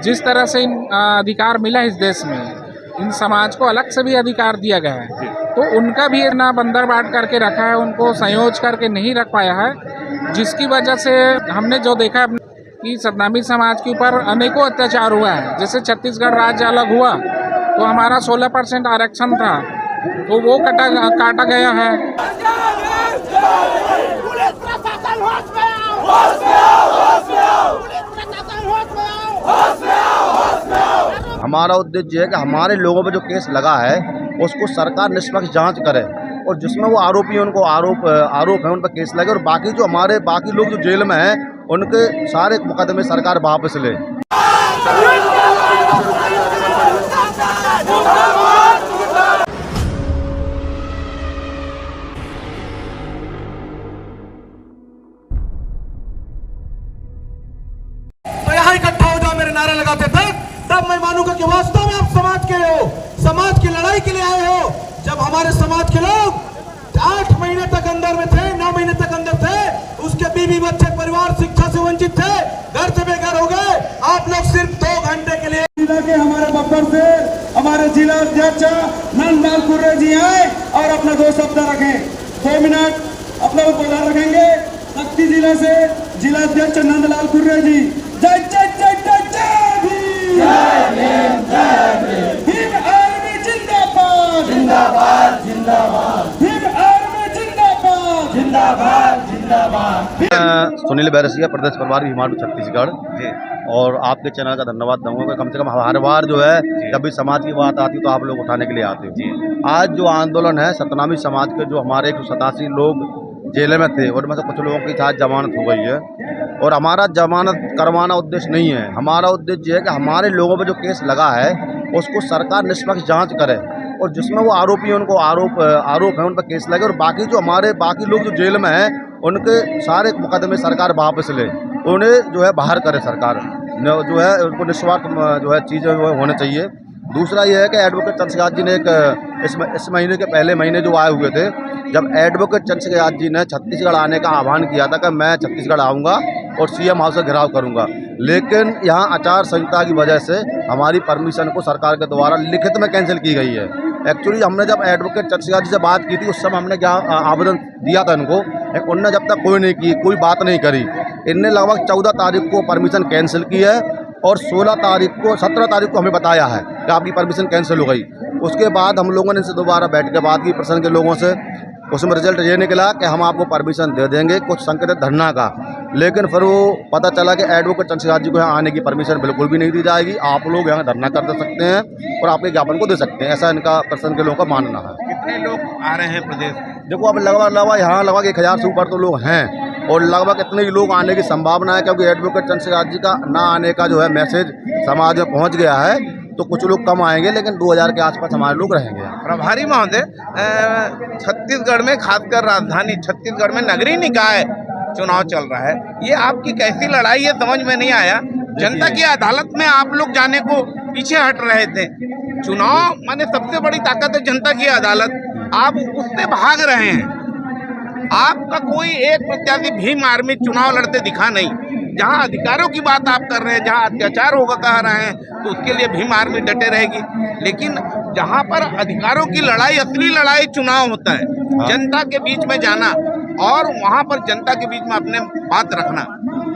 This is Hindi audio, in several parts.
जिस तरह से इन अधिकार मिला इस देश में, इन समाज को अलग से भी अधिकार दिया गया है, तो उनका भी ना बंदर बांट करके रखा है, उनको संयोज करके नहीं रख पाया है, जिसकी वजह से हमने जो देखा कि सतनामी समाज के ऊपर अनेकों अत्याचार हुआ है। जैसे छत्तीसगढ़ राज्य अलग हुआ तो हमारा 16% आरक्षण था, तो वो काटा गया है। हमारा उद्देश्य है कि हमारे लोगों पे जो केस लगा है उसको सरकार निष्पक्ष जांच करे, और जिसमें वो आरोपी हैं उनको आरोप है उन पर केस लगे, और बाकी जो हमारे बाकी लोग जो जेल में हैं उनके सारे मुकदमे सरकार वापस ले। तो यहाँ इकट्ठा हो जाओ मेरे नारे लगाते थे, तब मैं मानूंगा कि वास्तव में आप समाज के हो, समाज की लड़ाई के लिए आए हो। जब हमारे समाज के लोग 8 महीने तक अंदर में थे, 9 महीने तक अंदर थे, उसके बीवी बच्चे परिवार शिक्षा से वंचित थे, घर से बेघर हो गए, आप लोग सिर्फ 2 घंटे के लिए जिला के हमारे बब्बर से हमारे जिला अध्यक्ष नंदलाल कुर्रे जी आए और अपना 2 शब्द रखें। 2 मिनट अपना उद्बोधन रखेंगे। शक्ति जिला से जिला अध्यक्ष नंदलाल कुर्रे जी। जय जय जय जय जय भीम, भीम आर्मी जिंदाबाद, जिंदाबाद जिंदाबाद, भीम आर्मी जिंदाबाद, जिंदाबाद जिंदाबाद। सुनील बैरसिया, प्रदेश प्रभारी हिमालय छत्तीसगढ़ जी। और आपके चैनल का धन्यवाद दूंगा, कम से कम हर बार जो है जब भी समाज की बात आती है तो आप लोग उठाने के लिए आते हो। आज जो आंदोलन है सतनामी समाज के, जो हमारे 187 लोग जेल में थे, उनमें से कुछ लोगों की आज जमानत हो गई है, और हमारा जमानत करवाना उद्देश्य नहीं है। हमारा उद्देश्य है कि हमारे लोगों पर जो केस लगा है उसको सरकार निष्पक्ष जांच करे, और जिसमें वो आरोपी हैं उनको आरोप है उन पर केस लगे, और बाकी जो हमारे बाकी लोग जो जेल में हैं उनके सारे मुकदमे सरकार वापस ले, उन्हें जो है बाहर करे सरकार, जो है उनको निस्वार्थ जो है चीज़ें जो है होनी चाहिए। दूसरा ये है कि एडवोकेट चंद्रशेखर जी ने एक इस महीने के पहले महीने जो आए हुए थे, जब एडवोकेट चंद्रशेखर जी ने छत्तीसगढ़ आने का आह्वान किया था कि मैं छत्तीसगढ़ आऊँगा और सीएम हाउस का घेराव करूँगा, लेकिन यहाँ आचार संहिता की वजह से हमारी परमिशन को सरकार के द्वारा लिखित में कैंसिल की गई है। एक्चुअली हमने जब एडवोकेट चंद्रशेखर जी से बात की थी उस समय हमने क्या आवेदन दिया था इनको, उनने जब तक कोई नहीं की, कोई बात नहीं करी। इनने लगभग 14 तारीख को परमिशन कैंसिल की है, और 17 तारीख को हमें बताया है कि आपकी परमिशन कैंसिल हो गई। उसके बाद हम लोगों ने इनसे दोबारा बैठ के बात की प्रशासन के लोगों से, उसमें रिजल्ट ये निकला कि हम आपको परमिशन दे देंगे, कुछ संकेत धरना का, लेकिन फिर वो पता चला कि एडवोकेट चंद्रशेखर जी को यहाँ आने की परमिशन बिल्कुल भी नहीं दी जाएगी। आप लोग यहाँ धरना कर सकते हैं और आपके ज्ञापन को दे सकते हैं, ऐसा इनका प्रशासन के लोगों का मानना है। कितने लोग आ रहे हैं प्रदेश? देखो अब लगभग यहाँ लगभग 1000 से ऊपर तो लोग हैं, और लगभग इतने ही लोग आने की संभावना है, क्योंकि एडवोकेट चंद्रशेखर जी का ना आने का जो है मैसेज समाज में पहुँच गया है, तो कुछ लोग कम आएंगे, लेकिन 2000 के आसपास हमारे लोग रहेंगे। प्रभारी महोदय, छत्तीसगढ़ में खासकर राजधानी छत्तीसगढ़ में नगरीय निकाय चुनाव चल रहा है, ये आपकी कैसी लड़ाई है समझ में नहीं आया। जनता की अदालत में आप लोग जाने को पीछे हट रहे थे। चुनाव माने सबसे बड़ी ताकत है जनता की अदालत, आप उससे भाग रहे हैं। आपका कोई एक प्रत्याशी भीम आर्मी चुनाव लड़ते दिखा नहीं। जहां अधिकारों की बात आप कर रहे हैं, जहां अत्याचार होगा कह रहे हैं, तो उसके लिए भीम आर्मी डटे रहेगी, लेकिन जहां पर अधिकारों की लड़ाई, असली लड़ाई चुनाव होता है, जनता के बीच में जाना और वहां पर जनता के बीच में अपने बात रखना,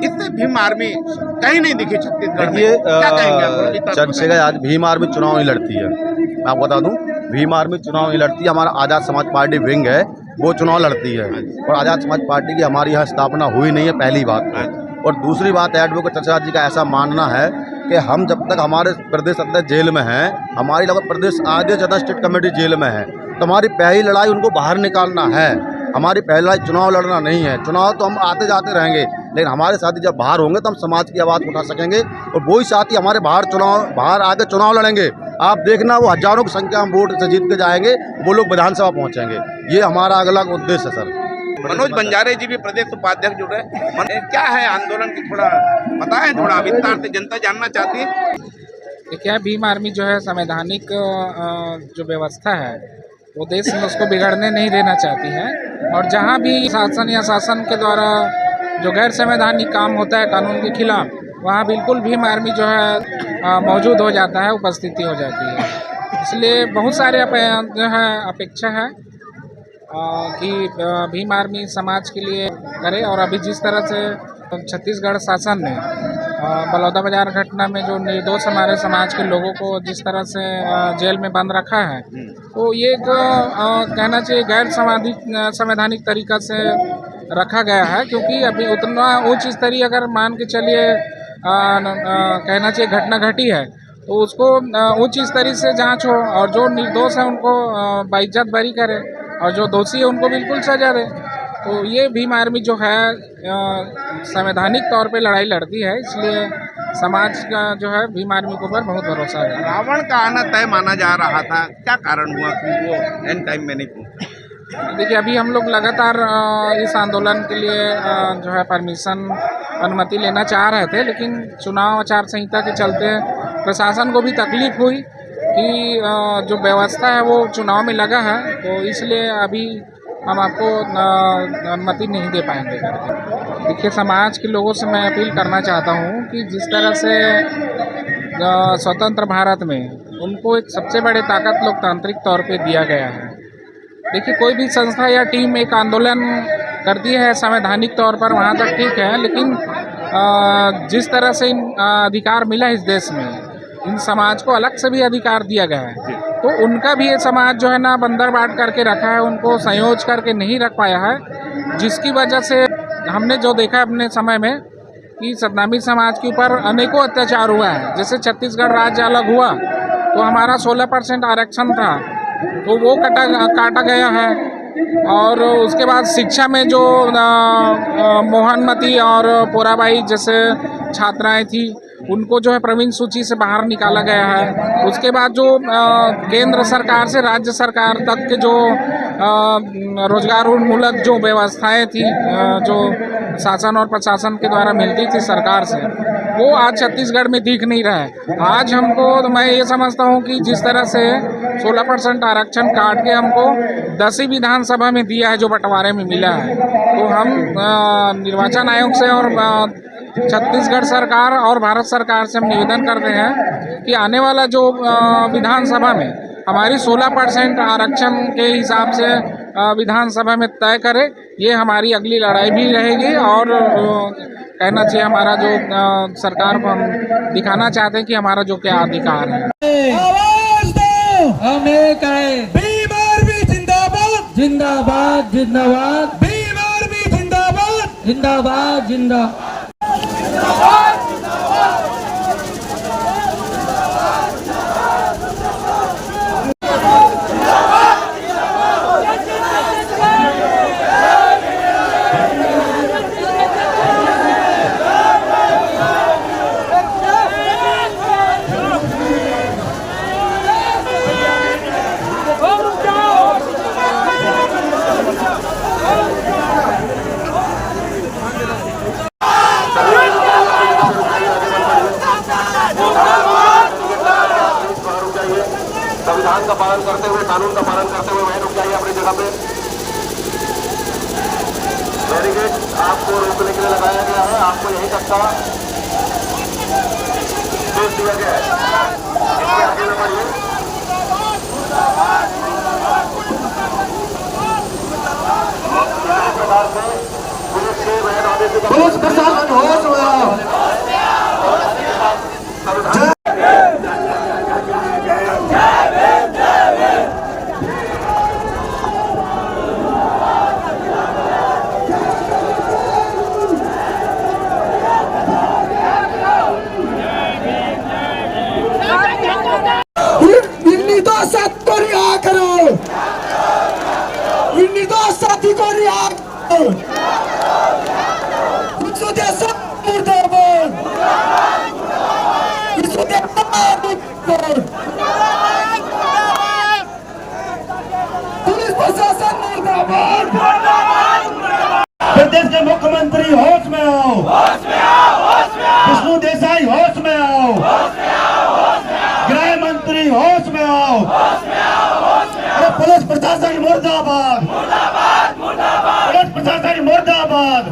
इससे भीम आर्मी कहीं नहीं दिखी छत्तीसगढ़ में। क्या कहेंगे? चंद्रशेखर आज भीम आर्मी चुनाव नहीं लड़ती है, मैं आपको बता दूं, भीम आर्मी चुनाव नहीं लड़ती है। हमारा आज़ाद समाज पार्टी विंग है, वो चुनाव लड़ती है, और आज़ाद समाज पार्टी की हमारी यहाँ स्थापना हुई नहीं है, पहली बात। और दूसरी बात, एडवोकेट चंद्रशेखर जी का ऐसा मानना है कि हम जब तक हमारे प्रदेश अध्यक्ष जेल में हैं, हमारी लगभग प्रदेश आगे ज़्यादा स्टेट कमेटी जेल में है, तो हमारी पहली लड़ाई उनको बाहर निकालना है। हमारी पहली लड़ाई चुनाव लड़ना नहीं है। चुनाव तो हम आते जाते रहेंगे, लेकिन हमारे साथी जब बाहर होंगे तो हम समाज की आवाज़ उठा सकेंगे, और वही साथी हमारे बाहर आके चुनाव लड़ेंगे। आप देखना, वो हजारों की संख्या में वोट से जीत के जाएंगे, वो लोग विधानसभा पहुँचेंगे। ये हमारा अगला उद्देश्य है सर। मनोज बंजारे जी भी प्रदेश उपाध्यक्ष जुड़ रहे, क्या है आंदोलन की थोड़ा बताएं, थोड़ा विस्तार से जनता जानना चाहती है। क्या भीम आर्मी जो है संवैधानिक जो व्यवस्था है वो देश में उसको बिगड़ने नहीं देना चाहती है। और जहाँ भी शासन या शासन के द्वारा जो गैर संवैधानिक काम होता है कानून के खिलाफ, वहाँ बिल्कुल भीम आर्मी जो है मौजूद हो जाता है, उपस्थिति हो जाती है। इसलिए बहुत सारे जो है अपेक्षा है कि भीम आर्मी समाज के लिए करे। और अभी जिस तरह से छत्तीसगढ़ शासन ने बलौदा बाजार घटना में जो निर्दोष हमारे समाज के लोगों को जिस तरह से जेल में बंद रखा है, तो ये एक कहना चाहिए गैर संवैधानिक तरीका से रखा गया है। क्योंकि अभी उतना उच्च स्तरीय अगर मान के चलिए कहना चाहिए घटना घटी है, तो उसको उच्च स्तरीय से जांच हो और जो निर्दोष है उनको बाइज्जत बरी करे और जो दोषी है उनको बिल्कुल सजा दे। तो ये भीम आर्मी जो है संवैधानिक तौर पे लड़ाई लड़ती है, इसलिए समाज का जो है भीम आर्मी के ऊपर बहुत भरोसा है। रावण का आना तय माना जा रहा था, क्या कारण हुआ कि वो एंड टाइम में नहीं पहुंचा? देखिए, अभी हम लोग लगातार इस आंदोलन के लिए जो है परमिशन अनुमति लेना चाह रहे थे, लेकिन चुनाव आचार संहिता के चलते प्रशासन को भी तकलीफ हुई कि जो व्यवस्था है वो चुनाव में लगा है, तो इसलिए अभी हम आपको अनुमति नहीं दे पाएंगे करके। देखिए, समाज के लोगों से मैं अपील करना चाहता हूँ कि जिस तरह से स्वतंत्र भारत में उनको एक सबसे बड़े ताकत लोकतांत्रिक तौर पे दिया गया है। देखिए, कोई भी संस्था या टीम एक आंदोलन करती है संवैधानिक तौर पर, वहाँ तक ठीक है, लेकिन जिस तरह से इन अधिकार मिला इस देश में, इन समाज को अलग से भी अधिकार दिया गया है, तो उनका भी ये समाज जो है ना बंदर बाट करके रखा है, उनको संयोज करके नहीं रख पाया है। जिसकी वजह से हमने जो देखा अपने समय में कि सतनामी समाज के ऊपर अनेकों अत्याचार हुआ है। जैसे छत्तीसगढ़ राज्य अलग हुआ तो हमारा 16% आरक्षण था, तो वो काटा गया है। और उसके बाद शिक्षा में जो मोहनमती और पोराबाई जैसे छात्राएं थी, उनको जो है प्रवीण सूची से बाहर निकाला गया है। उसके बाद जो केंद्र सरकार से राज्य सरकार तक के जो रोजगार उन्मूलक जो व्यवस्थाएं थी, जो शासन और प्रशासन के द्वारा मिलती थी सरकार से, वो आज छत्तीसगढ़ में दिख नहीं रहा है। आज हमको तो मैं ये समझता हूँ कि जिस तरह से 16% आरक्षण काट के हमको 10वीं विधानसभा में दिया है जो बंटवारे में मिला है, तो हम निर्वाचन आयोग से और छत्तीसगढ़ सरकार और भारत सरकार से हम निवेदन करते हैं कि आने वाला जो विधानसभा में हमारी 16% आरक्षण के हिसाब से विधानसभा में तय करे। ये हमारी अगली लड़ाई भी रहेगी और कहना चाहिए हमारा जो सरकार को हम दिखाना चाहते हैं कि हमारा जो क्या अधिकार है। आवाज दो, हम एक है। भीम आर्मी जिंदाबाद, जिंदाबाद जिंदाबाद, भीम आर्मी जिंदाबाद, जिंदाबाद जिंदाबाद। संविधान का पालन करते हुए, कानून का पालन करते हुए वहीं रुक जाइए अपनी जगह पे। बैरिकेड आपको रोकने के लिए लगाया गया है, आपको यही तक का दोष दिया गया है। इसके आगे में बढ़िए। इस प्रकार से पुलिस के वह आदेश का पुलिस प्रशासन होश में आओ। प्रदेश के मुख्यमंत्री होश में आओ, विष्णु देसाई होश में आओ। प्रशासन मुर्दाबाद, पुलिस प्रशासन मुर्दाबाद,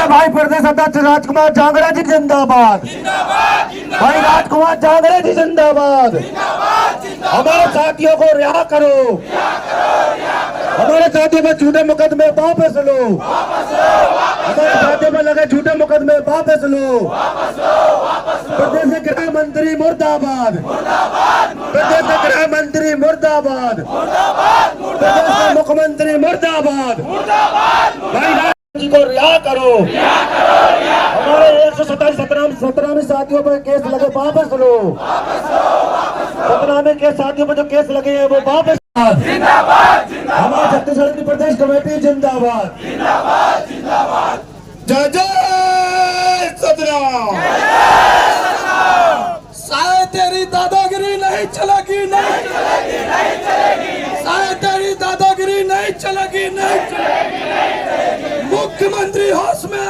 भाई प्रदेश अध्यक्ष राजकुमार जांगड़ा जी जिंदाबाद, भाई राजकुमार जांगड़ा जी जिंदाबाद। हमारे साथियों को रिहा करो, हमारे साथियों पर झूठे मुकदमे वापस लो, हमारे साथियों पर लगे झूठे मुकदमे वापस लो। प्रदेश के गृह मंत्री मुर्दाबाद, प्रदेश के गृह मंत्री मुर्दाबाद, प्रदेश के मुख्यमंत्री मुर्दाबाद। भाई जी को रिहा करो, हमारे 117 में साथियों पर केस लगे वापस लो, 17 के साथियों पर जो केस लगे हैं वो वापस। हमारे छत्तीसगढ़ की प्रदेश कमेटी जिंदाबाद, जय जय सतराम। शायद तेरी दादागिरी नहीं चलेगी, नहीं चलेगी, नहीं चलेगी, शायद तेरी दादागिरी नहीं चलेगी, नहीं चलेगी। मुख्यमंत्री होश में